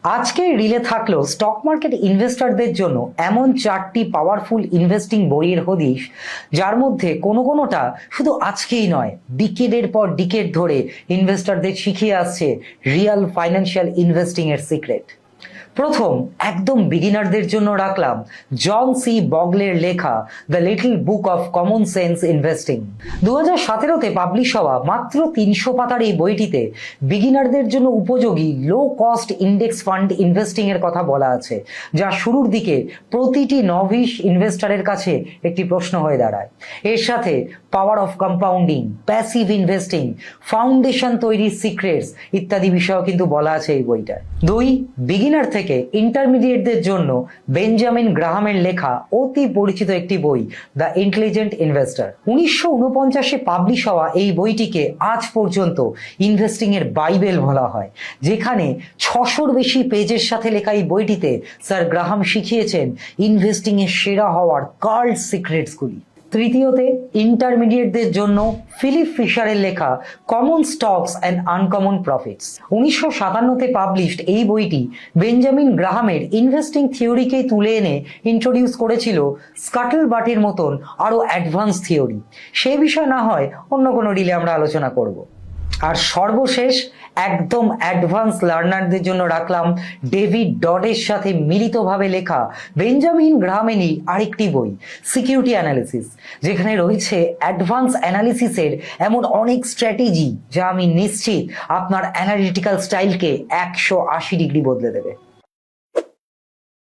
আজকে রিলে থাকলো stock market ইনভেস্টরদের জন্য এমন 4টি পাওয়ারফুল ইনভেস্টিং বইয়ের হদিশ, যার মধ্যে কোনোটা শুধু আজকেই নয়, ডিকেডের পর ডিকেড ধরে ইনভেস্টরদের শিখিয়ে আসছে রিয়েল ফাইন্যান্সিয়াল ইনভেস্টিং এর সিক্রেট। প্রথম, একদম বিগিনারদের জন্য রাখলাম জন সি বগলের লেখা the little book of common sense investing. 2017-তে পাবলিশ হওয়া মাত্র 300 পাতার এই বইটিতে বিগিনারদের জন্য উপযোগী low cost index fund investing এর কথা বলা আছে, যা শুরুর দিকে প্রতিটি নভিশ ইনভেস্টরের কাছে একটি প্রশ্ন হয়ে দাঁড়ায়। এর সাথে power of compounding, passive investing, foundation তৈরির সিক্রেটস ইত্যাদি বিষয়ও কিন্তু বলা আছে এই বইটা। 2, বিগিনার থেকে ইন্টারমিডিয়েটদের জন্য বেঞ্জামিন গ্রাহামের লেখা অতি পরিচিত একটি বই দ্য ইন্টেলিজেন্ট ইনভেস্টর। 1949-এ পাবলিশ হওয়া এই বইটিকে আজ পর্যন্ত ইনভেস্টিং এর বাইবেল বলা হয়, যেখানে 600-র বেশি পেজের সাথে লেখা এই বইটিতে স্যার গ্রাহাম শিখিয়েছেন ইনভেস্টিং এর সেরা হওয়ার কাল্ট সিক্রেটসগুলি। তৃতীয়তে, ইন্টারমিডিয়েটদের জন্য ফিলিপ ফিশারের লেখা common stocks and uncommon profits. 1957-তে পাবলিশড এই বইটি বেঞ্জামিন গ্রাহামের ইনভেস্টিং থিওরিকেই তুলে এনে ইন্ট্রোডিউস করেছিল স্কাটল বাটের মতন আরো অ্যাডভান্স থিওরি। সেই বিষয় না হয় অন্য কোনো রিলে আমরা আলোচনা করব। আর সর্বশেষ, একদম অ্যাডভান্স লার্নারদের জন্য রাখলাম ডেভিড ডডের সাথে মিলিতভাবে লেখা বেঞ্জামিন গ্রাহামেরই আরেকটি বই সিকিউরিটি অ্যানালিসিস, যেখানে রয়েছে অ্যাডভান্স অ্যানালিসিসের এমন অনেক স্ট্র্যাটেজি যা আমি নিশ্চিত আপনার অ্যানালিটিক্যাল স্টাইলকে 180 ডিগ্রি বদলে দেবে।